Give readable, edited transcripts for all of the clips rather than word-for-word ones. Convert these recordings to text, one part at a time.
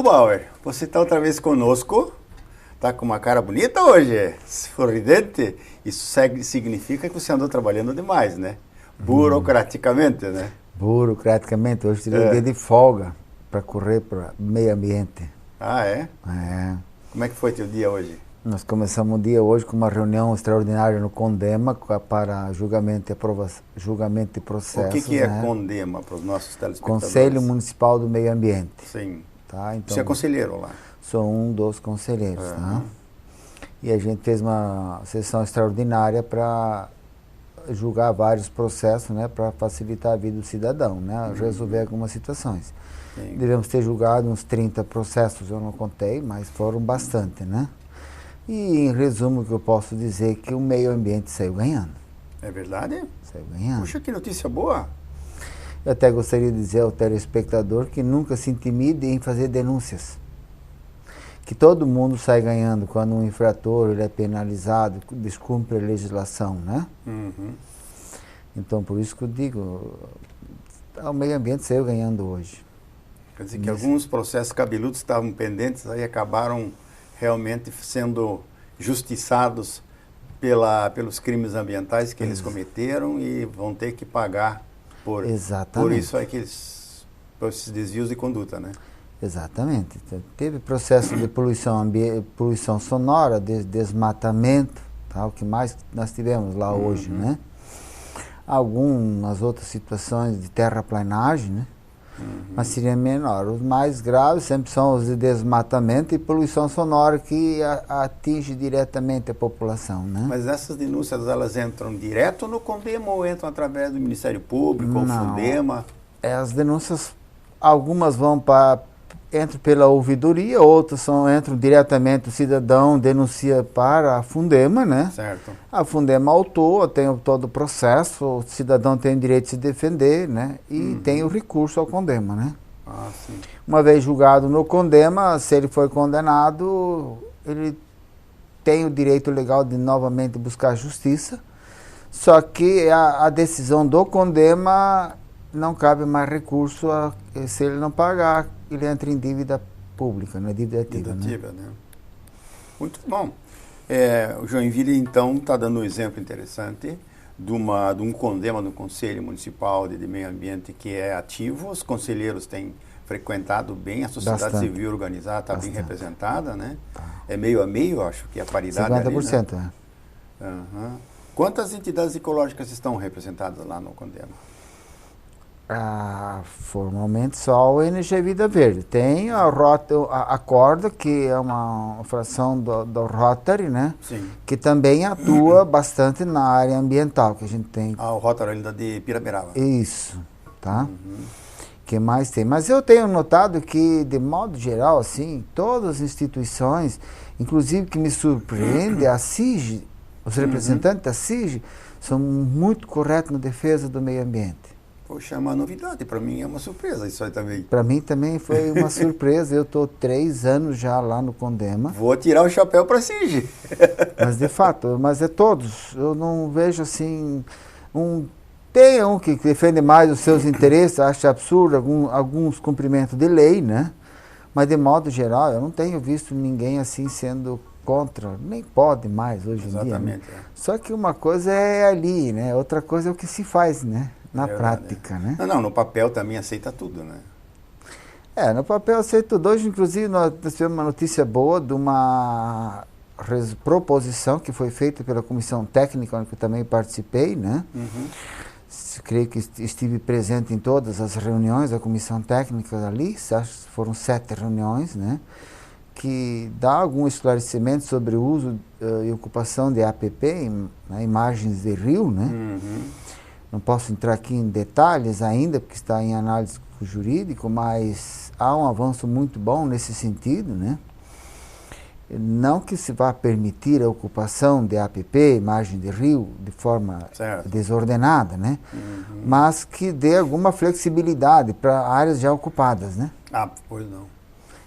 Bauer, você está outra vez conosco, está com uma cara bonita hoje, sorridente. Isso significa que você andou trabalhando demais, né? Burocraticamente, né? Burocraticamente, hoje tirei um dia de folga para correr para meio ambiente. Ah, é? É. Como é que foi teu dia hoje? Nós começamos o dia hoje com uma reunião extraordinária no CONDEMA para julgamento e processos. O que é CONDEMA para os nossos telespectadores? Conselho Municipal do Meio Ambiente. Sim. Tá? Então, você é conselheiro lá? Sou um dos conselheiros. Tá? E a gente fez uma sessão extraordinária para julgar vários processos, né, para facilitar a vida do cidadão, né, resolver algumas situações. Sim. Devemos ter julgado uns 30 processos, eu não contei, mas foram bastante, né? E, em resumo, o que eu posso dizer é que o meio ambiente saiu ganhando. É verdade? Saiu ganhando. Puxa, que notícia boa! Eu até gostaria de dizer ao telespectador que nunca se intimide em fazer denúncias. Que todo mundo sai ganhando quando um infrator ele é penalizado, descumpre a legislação, né? Então, por isso que eu digo, o meio ambiente saiu ganhando hoje. Quer dizer que alguns processos cabeludos estavam pendentes, aí acabaram realmente sendo justiçados pelos crimes ambientais que eles cometeram e vão ter que pagar por isso aí por esses desvios de conduta, né? Exatamente. Então, teve processo de poluição sonora, de desmatamento, tá? O que mais nós tivemos lá hoje, né? Algumas outras situações de terraplanagem, né? Mas seria menor. Os mais graves sempre são os de desmatamento e poluição sonora que atinge diretamente a população, né? Mas essas denúncias, elas entram direto no CONDEMA ou entram através do Ministério Público ou FUNDEMA? As denúncias, algumas entram pela ouvidoria, outras entram diretamente, o cidadão denuncia para a FUNDEMA, né? Certo. A FUNDEMA autua, tem todo o processo, o cidadão tem o direito de se defender, né? E tem o recurso ao CONDEMA, né? Ah, sim. Uma vez julgado no CONDEMA, se ele foi condenado, ele tem o direito legal de novamente buscar justiça, só que a decisão do CONDEMA não cabe mais recurso se ele não pagar, ele entra em dívida pública, né? Dívida ativa, né? Muito bom. O Joinville, então, está dando um exemplo interessante de um CONDEMA do Conselho Municipal de Meio Ambiente que é ativo. Os conselheiros têm frequentado bem, a sociedade civil organizada está bem representada, né? É meio a meio, acho que a paridade 50%, ali, né? Quantas entidades ecológicas estão representadas lá no CONDEMA? Formalmente só a ONG Vida Verde. Tem a Corda, que é uma fração do Rotary, né? Sim. Que também atua bastante na área ambiental, que a gente tem. O Rotary de Piraberaba. Isso, tá? Que mais tem? Mas eu tenho notado que, de modo geral, assim, todas as instituições, inclusive que me surpreende, a CIG, os representantes da CIG, são muito corretos na defesa do meio ambiente. Poxa, é uma novidade, para mim é uma surpresa isso aí também. Para mim também foi uma surpresa, eu estou 3 anos já lá no CONDEMA. Vou tirar o chapéu para a CIG. Mas de fato, é todos, eu não vejo assim, tem um que defende mais os seus interesses, acha absurdo alguns cumprimentos de lei, né? Mas de modo geral, eu não tenho visto ninguém assim sendo contra, nem pode mais hoje em dia. Exatamente. Né? Só que uma coisa é ali, né? Outra coisa é o que se faz, né? Na prática, né? Não, no papel também aceita tudo, né? No papel aceita tudo. Hoje, inclusive, nós tivemos uma notícia boa de uma proposição que foi feita pela comissão técnica, onde eu também participei, né? Creio que estive presente em todas as reuniões da comissão técnica ali, acho que foram 7 reuniões, né? Que dá algum esclarecimento sobre o uso e ocupação de APP, imagens de rio, né? Não posso entrar aqui em detalhes ainda, porque está em análise jurídico, mas há um avanço muito bom nesse sentido, né? Não que se vá permitir a ocupação de APP, imagem de rio, de forma desordenada, né? Mas que dê alguma flexibilidade para áreas já ocupadas, né? Pois não.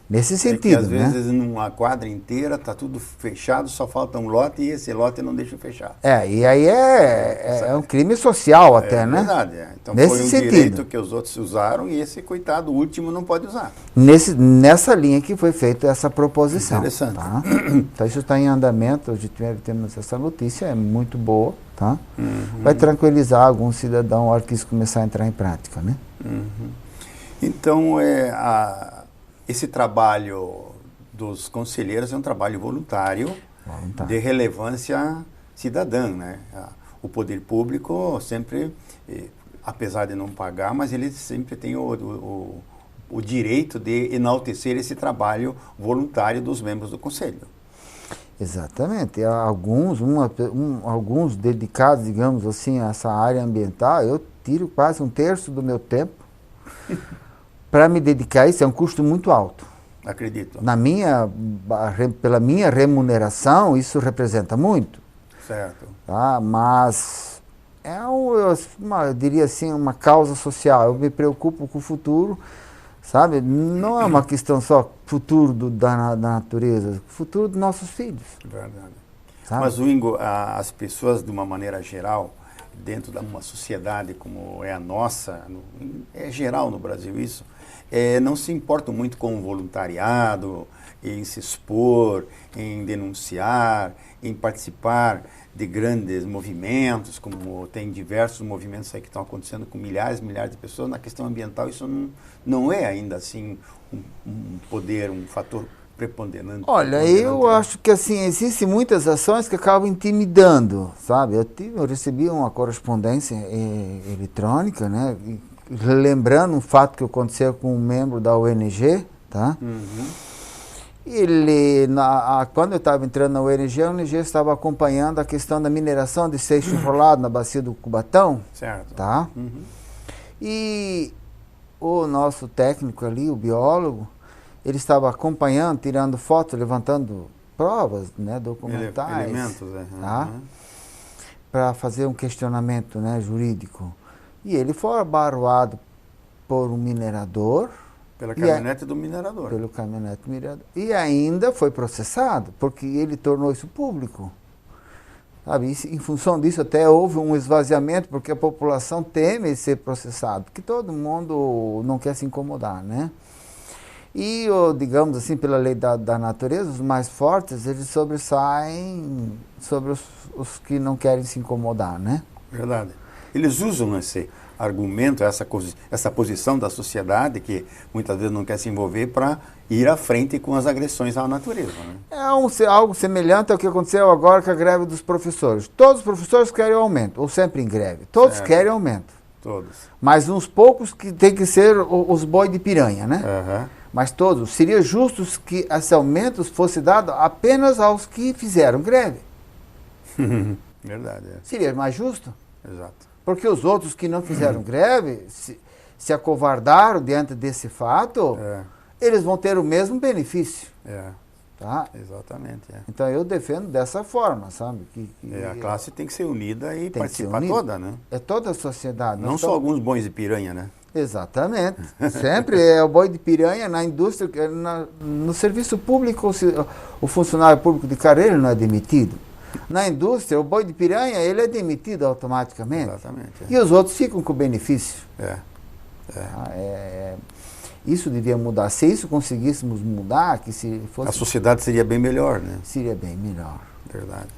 Nesse sentido, que às né? vezes numa quadra inteira está tudo fechado, só falta um lote e esse lote não deixa fechar. E aí é um crime social até, né? Verdade, Então Nesse foi um sentido. direito que os outros usaram e esse, coitado, o último não pode usar. Nessa linha que foi feita essa proposição. Interessante. Tá? Então isso está em andamento, hoje temos essa notícia, é muito boa, tá? Vai tranquilizar algum cidadão na hora que isso começar a entrar em prática, né? Então, esse trabalho dos conselheiros é um trabalho voluntário. De relevância cidadã, né? O poder público sempre, apesar de não pagar, mas ele sempre tem o direito de enaltecer esse trabalho voluntário dos membros do conselho. Exatamente. Alguns dedicados, digamos assim, a essa área ambiental, eu tiro quase um terço do meu tempo para me dedicar a isso. É um custo muito alto. Acredito. Pela minha remuneração, isso representa muito. Certo. Tá? Mas eu diria assim, uma causa social. Eu me preocupo com o futuro, sabe? Não é uma questão só futuro da natureza, futuro dos nossos filhos. Verdade. Sabe? Mas, Ingo, as pessoas, de uma maneira geral, dentro de uma sociedade como é a nossa, é geral no Brasil isso, não se importam muito com o voluntariado, em se expor, em denunciar, em participar de grandes movimentos, como tem diversos movimentos aí que estão acontecendo com milhares e milhares de pessoas. Na questão ambiental isso não é ainda assim um poder, um fator preponderante. Olha, eu acho que assim, existem muitas ações que acabam intimidando, sabe? Eu recebi uma correspondência eletrônica, né? Lembrando um fato que aconteceu com um membro da ONG, tá? Quando eu estava entrando na ONG, a ONG estava acompanhando a questão da mineração de seixo rolado na bacia do Cubatão. Certo. Tá? E o nosso técnico ali, o biólogo, ele estava acompanhando, tirando fotos, levantando provas, né, documentais, elementos, tá? Para fazer um questionamento, né, jurídico. E ele foi abaroado por um minerador. Pela caminhonete do minerador. Pelo caminhonete do minerador. E ainda foi processado, porque ele tornou isso público. Sabe? Em função disso até houve um esvaziamento, porque a população teme ser processado, porque todo mundo não quer se incomodar, né? E, digamos assim, pela lei da natureza, os mais fortes, eles sobressaem sobre os que não querem se incomodar, né? Verdade. Eles usam esse argumento, essa posição da sociedade, que muitas vezes não quer se envolver, para ir à frente com as agressões à natureza. Né? É algo semelhante ao que aconteceu agora com a greve dos professores. Todos os professores querem aumento, ou sempre em greve. Todos querem aumento. Todos. Mas uns poucos que tem que ser os boi de piranha, né? Mas todos. Seria justo que esse aumento fosse dado apenas aos que fizeram greve. Verdade. Seria mais justo. Exato. Porque os outros que não fizeram greve, se acovardaram diante desse fato, eles vão ter o mesmo benefício. Tá? Exatamente. Então eu defendo dessa forma, sabe? A classe tem que ser unida e participar toda, né? É toda a sociedade. Não só alguns bons de piranha, né? Exatamente. Sempre é o boi de piranha na indústria, no serviço público, o funcionário público de carreira ele não é demitido. Na indústria, o boi de piranha, ele é demitido automaticamente. Exatamente. E os outros ficam com o benefício. Isso devia mudar. Se isso conseguíssemos mudar, que se fosse... A sociedade seria bem melhor, né? Seria bem melhor. Verdade.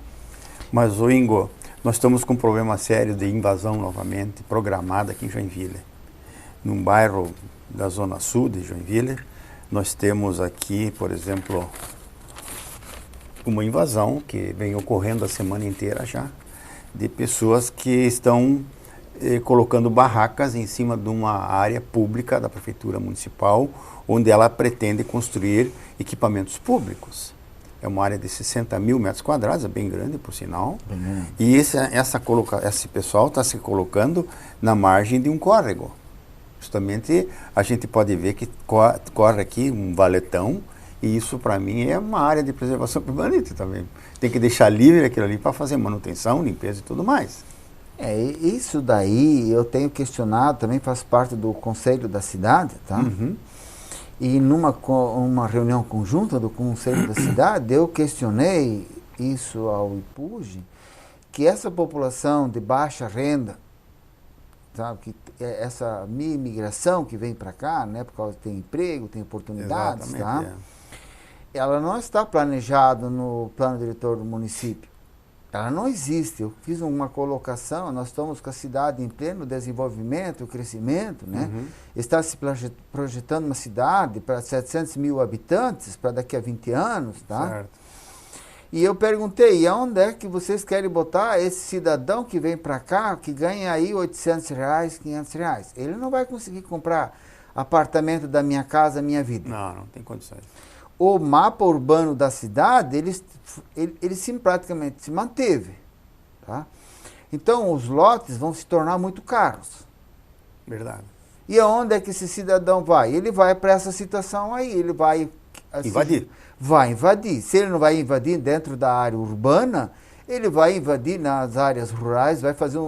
Mas, Ingo, nós estamos com um problema sério de invasão novamente, programada aqui em Joinville. Num bairro da Zona Sul de Joinville, nós temos aqui, por exemplo, uma invasão que vem ocorrendo a semana inteira já, de pessoas que estão colocando barracas em cima de uma área pública da Prefeitura Municipal, onde ela pretende construir equipamentos públicos. É uma área de 60 mil metros quadrados, é bem grande, por sinal. E esse pessoal está se colocando na margem de um córrego. Justamente, a gente pode ver que corre aqui um valetão, e isso, para mim, é uma área de preservação permanente também. Tem que deixar livre aquilo ali para fazer manutenção, limpeza e tudo mais. Isso daí eu tenho questionado, também faz parte do conselho da cidade, tá? E uma reunião conjunta do Conselho da Cidade, eu questionei isso ao IPUJ, que essa população de baixa renda, sabe, que essa imigração que vem para cá, né, por causa que tem emprego, tem oportunidades, tá? Ela não está planejada no plano diretor do município. Ela não existe. Eu fiz uma colocação, nós estamos com a cidade em pleno desenvolvimento, crescimento, né? Está se projetando uma cidade para 700 mil habitantes para daqui a 20 anos, tá? Certo. E eu perguntei, e onde é que vocês querem botar esse cidadão que vem para cá, que ganha aí R$800, R$500? Ele não vai conseguir comprar apartamento da Minha Casa Minha Vida. Não tem condições. O mapa urbano da cidade, ele praticamente se manteve. Tá? Então, os lotes vão se tornar muito caros. Verdade. E aonde é que esse cidadão vai? Ele vai para essa situação aí, ele vai... Assim, invadir. Vai invadir. Se ele não vai invadir dentro da área urbana, ele vai invadir nas áreas rurais, vai fazer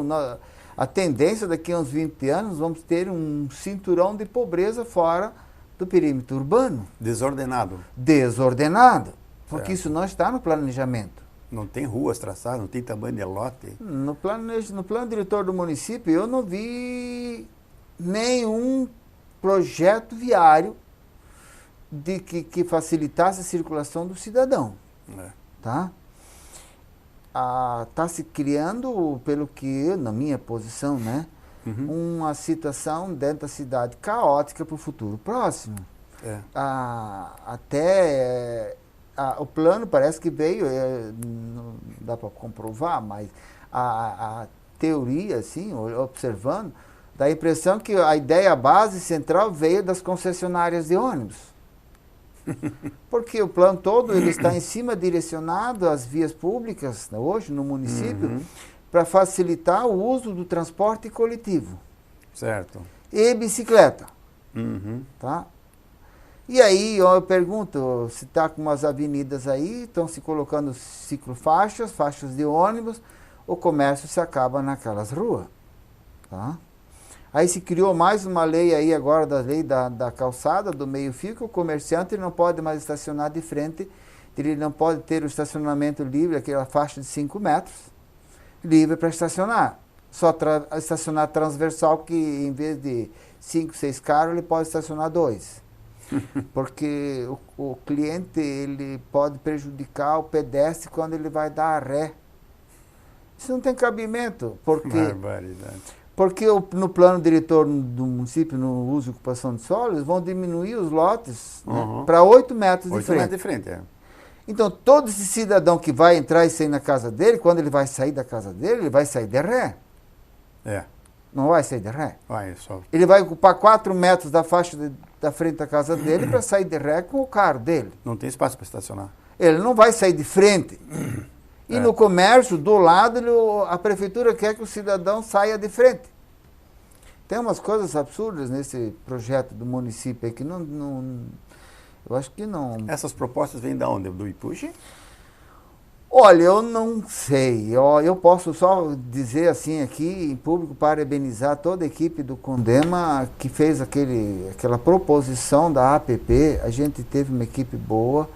a tendência daqui a uns 20 anos, vamos ter um cinturão de pobreza fora do perímetro urbano. Desordenado. Desordenado. Porque isso não está no planejamento. Não tem ruas traçadas, não tem tamanho de lote. No plano diretor do município, eu não vi nenhum projeto viário que facilitasse a circulação do cidadão. Tá? Está se criando, pelo que eu, na minha posição, né? Uma situação dentro da cidade caótica para o futuro próximo. O plano parece que veio, não dá para comprovar, mas a teoria, assim, observando, dá a impressão que a ideia base central veio das concessionárias de ônibus. Porque o plano todo ele está em cima direcionado às vias públicas, hoje no município, para facilitar o uso do transporte coletivo. Certo. E bicicleta. Tá? E aí eu pergunto, se está com umas avenidas aí, estão se colocando ciclofaixas, faixas de ônibus, o comércio se acaba naquelas ruas. Tá? Aí se criou mais uma lei aí agora, da lei da calçada, do meio-fio, que o comerciante não pode mais estacionar de frente, ele não pode ter o estacionamento livre, aquela faixa de 5 metros, livre para estacionar. Só estacionar transversal, que em vez de 5, 6 carros, ele pode estacionar 2. Porque o cliente ele pode prejudicar o pedestre quando ele vai dar a ré. Isso não tem cabimento, porque no plano diretor do município, no uso e ocupação de solo, eles vão diminuir os lotes para 8 metros de frente. 8 metros de frente, Então, todo esse cidadão que vai entrar e sair na casa dele, quando ele vai sair da casa dele, ele vai sair de ré. Não vai sair de ré. Ele vai ocupar 4 metros da faixa da frente da casa dele para sair de ré com o carro dele. Não tem espaço para estacionar. Ele não vai sair de frente. E no comércio, do lado, a prefeitura quer que o cidadão saia de frente. Tem umas coisas absurdas nesse projeto do município aí que eu acho que não... Essas propostas vêm de onde? Do IPUJ? Olha, eu não sei. Eu posso só dizer assim aqui, em público, parabenizar toda a equipe do Condema que fez aquela proposição da APP. A gente teve uma equipe boa.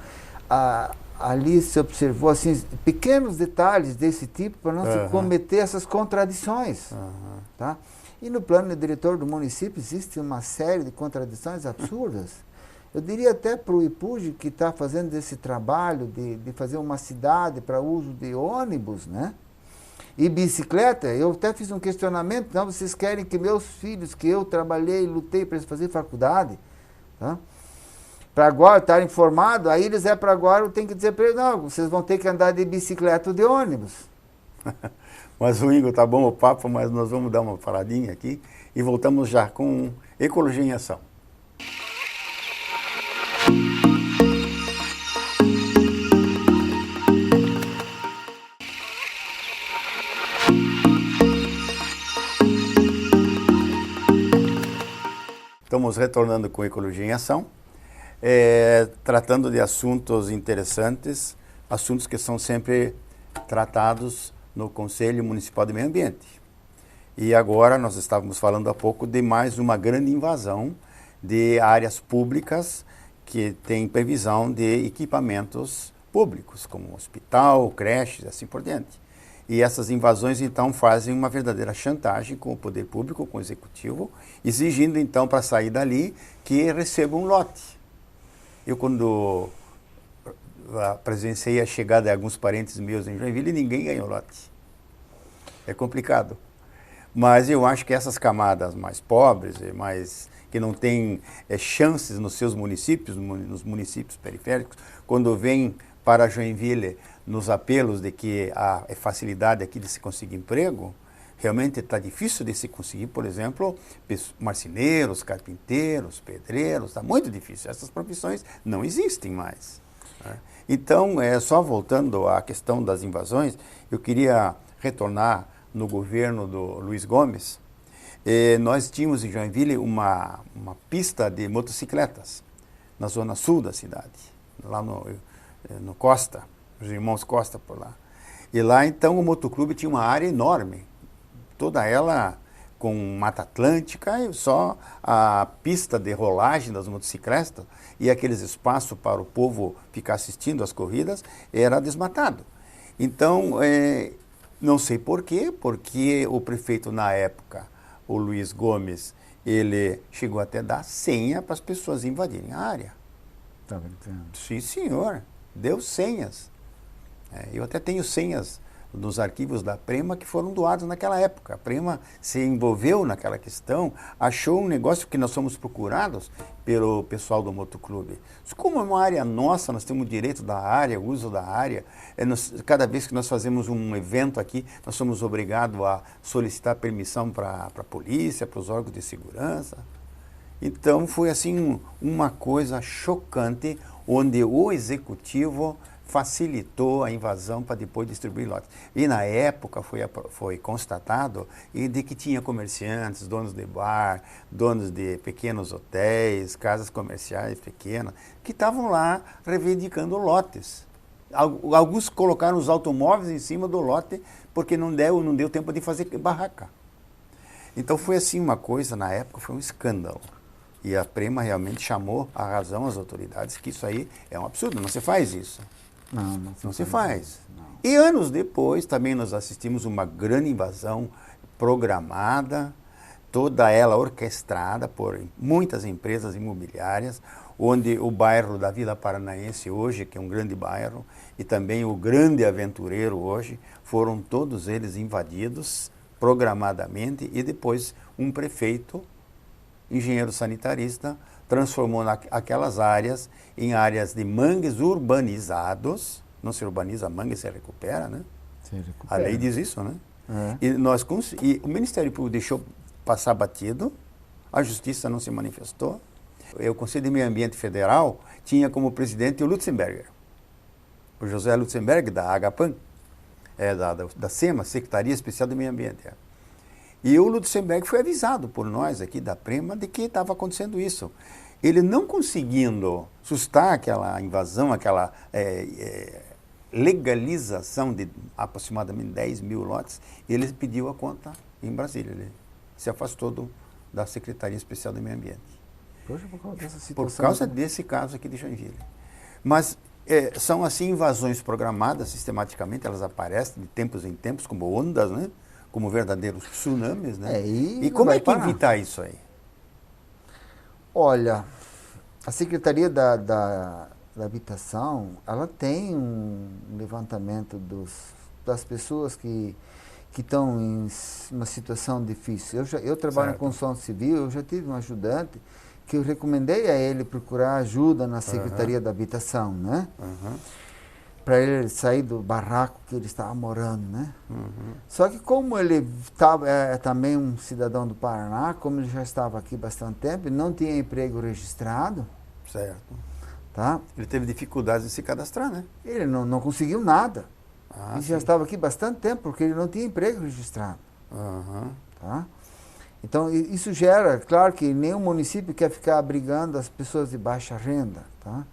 Ali se observou assim, pequenos detalhes desse tipo para não se cometer essas contradições. Tá? E no plano diretor do município existe uma série de contradições absurdas. Eu diria até para o IPUJ, que está fazendo esse trabalho de fazer uma cidade para uso de ônibus, né? E bicicleta, eu até fiz um questionamento, não, vocês querem que meus filhos, que eu trabalhei, lutei para eles fazerem faculdade, tá? Para agora estar informado, aí eles para agora, eu tenho que dizer para eles, não, vocês vão ter que andar de bicicleta ou de ônibus. Mas o Ingo, tá bom o papo, mas nós vamos dar uma paradinha aqui e voltamos já com Ecologia em Ação. Estamos retornando com Ecologia em Ação, tratando de assuntos interessantes, assuntos que são sempre tratados no Conselho Municipal de Meio Ambiente. E agora nós estávamos falando há pouco de mais uma grande invasão de áreas públicas que têm previsão de equipamentos públicos, como hospital, creches, assim por diante. E essas invasões, então, fazem uma verdadeira chantagem com o poder público, com o executivo, exigindo, então, para sair dali, que receba um lote. Eu, quando presenciei a chegada de alguns parentes meus em Joinville, ninguém ganhou lote. É complicado. Mas eu acho que essas camadas mais pobres, que não têm chances nos seus municípios, nos municípios periféricos, quando vêm para Joinville nos apelos de que há facilidade aqui de se conseguir emprego, realmente está difícil de se conseguir, por exemplo, marceneiros, carpinteiros, pedreiros, está muito difícil. Essas profissões não existem mais. Né? Então, só voltando à questão das invasões, eu queria retornar no governo do Luiz Gomes. Nós tínhamos em Joinville uma pista de motocicletas na zona sul da cidade, lá no Costa, os irmãos Costa por lá. E lá, então, o motoclube tinha uma área enorme, toda ela com Mata Atlântica, e só a pista de rolagem das motocicletas e aqueles espaços para o povo ficar assistindo às corridas era desmatado. Então, não sei por quê, porque o prefeito na época, o Luiz Gomes, ele chegou até a dar senha para as pessoas invadirem a área. Tá brincando? Sim, senhor. Deu senhas. Eu até tenho senhas nos arquivos da Prema que foram doados naquela época. A Prema se envolveu naquela questão, achou um negócio que nós somos procurados pelo pessoal do motoclube. Como é uma área nossa, nós temos o direito da área, o uso da área. Cada vez que nós fazemos um evento aqui, nós somos obrigados a solicitar permissão para a polícia, para os órgãos de segurança. Então foi assim uma coisa chocante, onde o executivo facilitou a invasão para depois distribuir lotes. E na época foi constatado de que tinha comerciantes, donos de bar, donos de pequenos hotéis, casas comerciais pequenas, que estavam lá reivindicando lotes. Alguns colocaram os automóveis em cima do lote porque não deu tempo de fazer barraca. Então foi assim uma coisa, na época foi um escândalo. E a Prema realmente chamou a razão às autoridades que isso aí é um absurdo, não se faz isso. Não se faz. Não. E anos depois também nós assistimos uma grande invasão programada, toda ela orquestrada por muitas empresas imobiliárias, onde o bairro da Vila Paranaense hoje, que é um grande bairro, e também o Grande Aventureiro hoje, foram todos eles invadidos programadamente e depois um prefeito, engenheiro sanitarista, transformou aquelas áreas em áreas de mangues urbanizados. Não se urbaniza mangue, se recupera, né? Se recupera. A lei diz isso, né? É. E o Ministério Público deixou passar batido, a Justiça não se manifestou. O Conselho de Meio Ambiente Federal tinha como presidente o Lutzenberger, o José Lutzenberger, da Agapan, da SEMA, Secretaria Especial do Meio Ambiente. E o Lutzenberger foi avisado por nós aqui da Prema de que estava acontecendo isso. Ele não conseguindo sustar aquela invasão, aquela legalização de aproximadamente 10 mil lotes, ele pediu a conta em Brasília. Ele se afastou da Secretaria Especial do Meio Ambiente. Poxa, por causa dessa situação. Por causa desse caso aqui de Joinville. Mas são assim invasões programadas sistematicamente, elas aparecem de tempos em tempos como ondas, né? Como verdadeiros tsunamis, né? E como é que evitar isso aí? Olha, a Secretaria da Habitação, ela tem um levantamento das pessoas que estão em uma situação difícil. Eu trabalho na construção civil, eu já tive um ajudante que eu recomendei a ele procurar ajuda na Secretaria da Habitação, né? Para ele sair do barraco que ele estava morando, né? Só que como ele é também um cidadão do Paraná, como ele já estava aqui há bastante tempo, ele não tinha emprego registrado. Certo. Tá? Ele teve dificuldades em se cadastrar, né? Ele não conseguiu nada. Ele sim. já estava aqui bastante tempo, porque ele não tinha emprego registrado. Tá? Então, isso gera, claro que nenhum município quer ficar abrigando as pessoas de baixa renda, tá?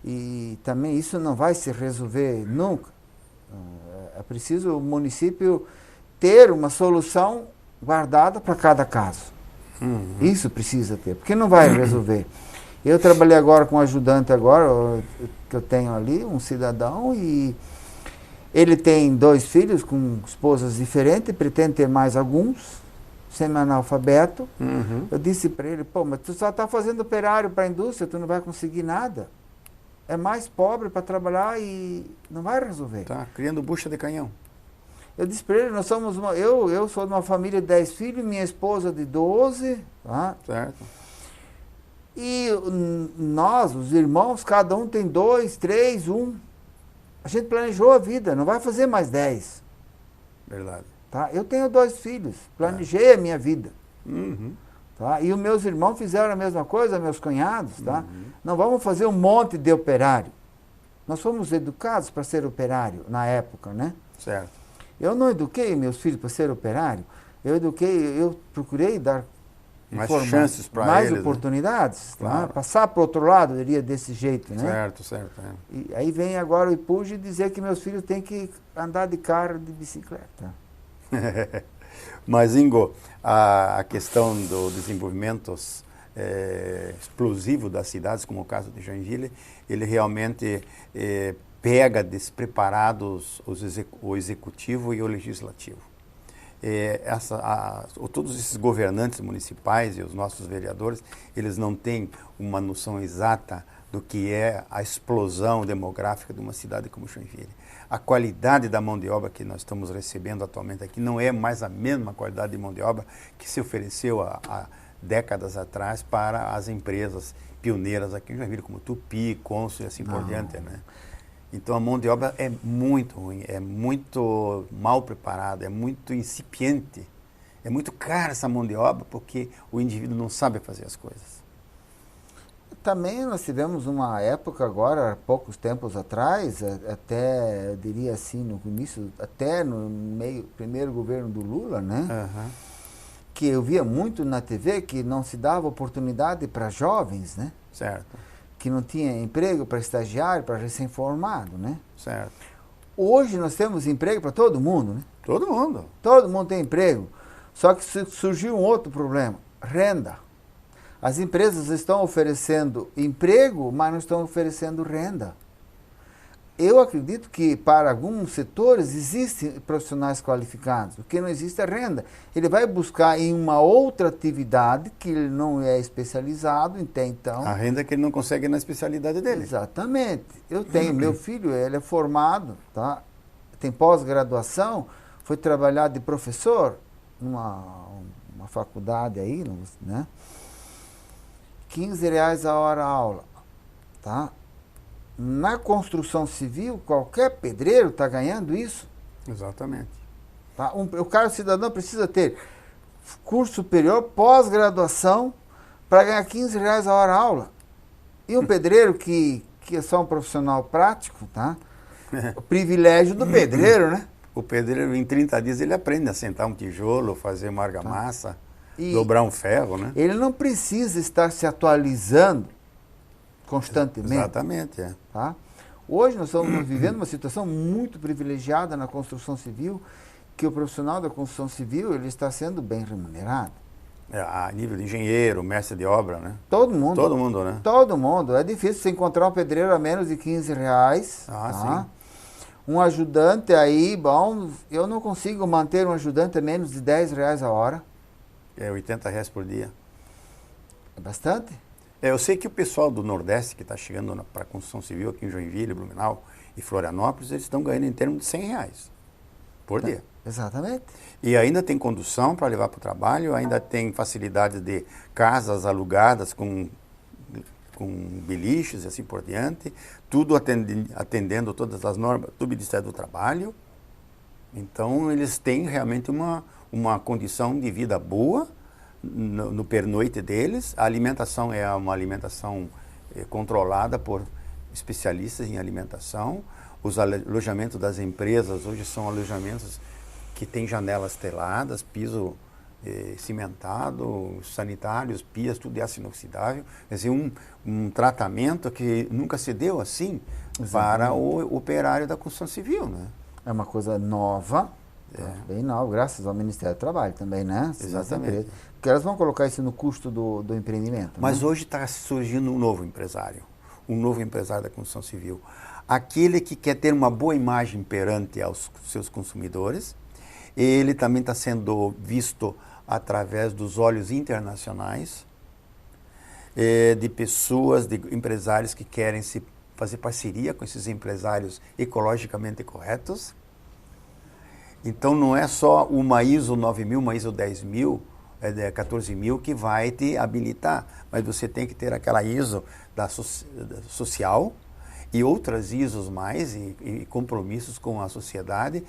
E também isso não vai se resolver nunca. É preciso o município ter uma solução guardada para cada caso. Isso precisa ter, porque não vai resolver. Eu trabalhei agora com um ajudante agora, que eu tenho ali, um cidadão, e ele tem 2 filhos com esposas diferentes, pretende ter mais alguns, semi-analfabeto. Eu disse para ele, pô, mas tu só está fazendo operário para a indústria, tu não vai conseguir nada. É mais pobre para trabalhar e não vai resolver. Tá criando bucha de canhão. Eu disse para ele, nós somos eu sou de uma família de 10 filhos, minha esposa de 12, tá? Certo. E nós, os irmãos, cada um tem 2, 3, 1. A gente planejou a vida, não vai fazer mais 10. Verdade. Tá? Eu tenho 2 filhos, planejei a minha vida. Uhum. Tá? E os meus irmãos fizeram a mesma coisa, meus cunhados. Tá? Não vamos fazer um monte de operário. Nós fomos educados para ser operário na época, né? Certo. Eu não eduquei meus filhos para ser operário. Eu procurei dar Mais chances para mais eles, oportunidades, né? tá? Claro. Passar para o outro lado, eu diria desse jeito, né? Certo, certo. E aí vem agora o IPUJ dizer que meus filhos têm que andar de carro, de bicicleta. Mas, Ingo, a questão do desenvolvimento explosivo das cidades, como o caso de Joinville, ele realmente pega despreparados o executivo e o legislativo. Todos esses governantes municipais e os nossos vereadores, eles não têm uma noção exata do que é a explosão demográfica de uma cidade como Joinville. A qualidade da mão de obra que nós estamos recebendo atualmente aqui não é mais a mesma qualidade de mão de obra que se ofereceu há décadas atrás para as empresas pioneiras aqui em Joinville, como Tupi, Consul e assim por diante, né? Então a mão de obra é muito ruim, é muito mal preparada, é muito incipiente. É muito cara essa mão de obra porque o indivíduo não sabe fazer as coisas. Também nós tivemos uma época agora, poucos tempos atrás, até, eu diria assim, no início, até no primeiro governo do Lula, né? Que eu via muito na TV que não se dava oportunidade para jovens, né? Certo. Que não tinha emprego para estagiário, para recém-formado, né? Certo. Hoje nós temos emprego para todo mundo, né? Todo mundo. Todo mundo tem emprego. Só que surgiu um outro problema, renda. As empresas estão oferecendo emprego, mas não estão oferecendo renda. Eu acredito que para alguns setores existem profissionais qualificados. O que não existe é renda. Ele vai buscar em uma outra atividade que ele não é especializado, então... A renda que ele não consegue na especialidade dele. Exatamente. Eu tenho, meu filho, ele é formado, tá? Tem pós-graduação, foi trabalhar de professor numa faculdade aí, né? R$15 a hora a aula, tá? Na construção civil, qualquer pedreiro está ganhando isso. Exatamente. Tá? O cara cidadão precisa ter curso superior, pós-graduação, para ganhar R$15 a hora a aula. E um pedreiro que é só um profissional prático, tá? O privilégio do pedreiro, né? O pedreiro, em 30 dias, ele aprende a sentar um tijolo, fazer uma argamassa, dobrar um ferro, né? Ele não precisa estar se atualizando constantemente. Exatamente, Tá? Hoje nós estamos vivendo uma situação muito privilegiada na construção civil, que o profissional da construção civil ele está sendo bem remunerado. A nível de engenheiro, mestre de obra, né? Todo mundo. Todo mundo, né? Todo mundo. É difícil você encontrar um pedreiro a menos de R$15. Ah, tá? sim. Um ajudante aí, bom, eu não consigo manter um ajudante a menos de R$10 a hora. É R$80 por dia. É bastante? Eu sei que o pessoal do Nordeste que está chegando para a construção civil aqui em Joinville, Blumenau e Florianópolis, eles estão ganhando em termos de R$100 por dia. Exatamente. E ainda tem condução para levar para o trabalho, ainda tem facilidade de casas alugadas com beliches e assim por diante, tudo atendendo todas as normas do Ministério do Trabalho. Então, eles têm realmente uma condição de vida boa no pernoite deles. A alimentação é uma alimentação controlada por especialistas em alimentação. Os alojamentos das empresas hoje são alojamentos que têm janelas teladas, piso cimentado, sanitários, pias, tudo de aço inoxidável. Quer dizer, um tratamento que nunca se deu assim. Exatamente. Para o operário da construção civil, né? É uma coisa nova, Bem novo, graças ao Ministério do Trabalho também, né? Exatamente. Porque elas vão colocar isso no custo do empreendimento. Mas né? hoje está surgindo um novo empresário da construção civil. Aquele que quer ter uma boa imagem perante aos seus consumidores, ele também está sendo visto através dos olhos internacionais, de pessoas, de empresários que querem se fazer parceria com esses empresários ecologicamente corretos. Então não é só uma ISO 9000, uma ISO 10000, 14000 que vai te habilitar, mas você tem que ter aquela ISO da social e outras ISOs mais e compromissos com a sociedade,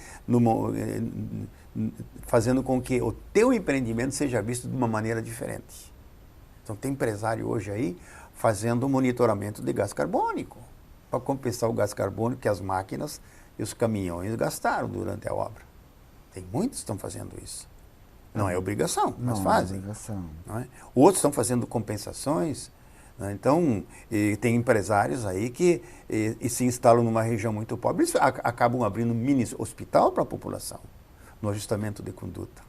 fazendo com que o teu empreendimento seja visto de uma maneira diferente. Então tem empresário hoje aí fazendo monitoramento de gás carbônico, para compensar o gás carbônico que as máquinas e os caminhões gastaram durante a obra. Tem muitos que estão fazendo isso. Não é obrigação, mas fazem. Não é obrigação. Não é? Outros estão fazendo compensações. Né? Então, tem empresários aí que se instalam numa região muito pobre. Eles acabam abrindo um mini hospital para a população, no ajustamento de conduta.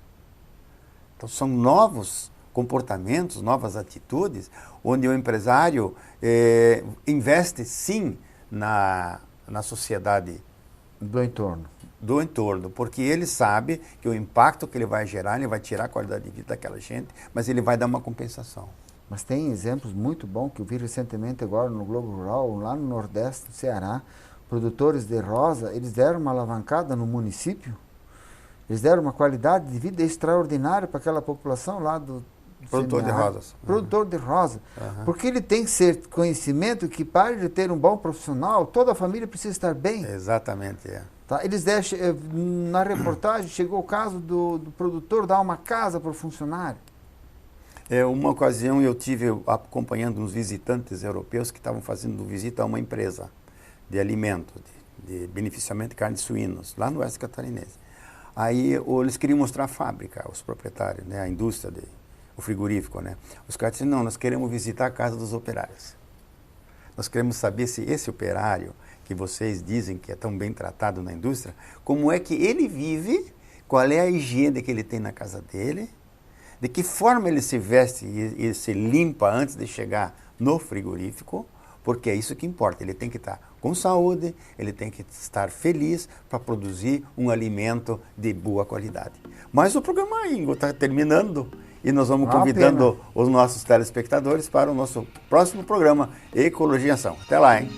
Então, são novos comportamentos, novas atitudes, onde o empresário investe, sim, na sociedade do entorno, porque ele sabe que o impacto que ele vai gerar, ele vai tirar a qualidade de vida daquela gente, mas ele vai dar uma compensação. Mas tem exemplos muito bons que eu vi recentemente agora no Globo Rural, lá no Nordeste do Ceará, produtores de rosa, eles deram uma alavancada no município, eles deram uma qualidade de vida extraordinária para aquela população lá do produtor de rosas. Produtor de rosa. Porque ele tem que ser conhecimento que, para de ter um bom profissional, toda a família precisa estar bem. Exatamente, Tá? Eles deixam, na reportagem chegou o caso do produtor dar uma casa para o funcionário. Uma ocasião eu tive acompanhando uns visitantes europeus que estavam fazendo visita a uma empresa de alimentos, de beneficiamento de carne de suínos, lá no oeste catarinense. Aí eles queriam mostrar a fábrica, os proprietários, né, a indústria, o frigorífico. Né? Os caras disseram, não, nós queremos visitar a casa dos operários. Nós queremos saber se esse operário que vocês dizem que é tão bem tratado na indústria, como é que ele vive, qual é a higiene que ele tem na casa dele, de que forma ele se veste e se limpa antes de chegar no frigorífico, porque é isso que importa. Ele tem que estar com saúde, ele tem que estar feliz para produzir um alimento de boa qualidade. Mas o programa, Ingo, está terminando e nós vamos convidando os nossos telespectadores para o nosso próximo programa Ecologia em Ação. Até lá, hein?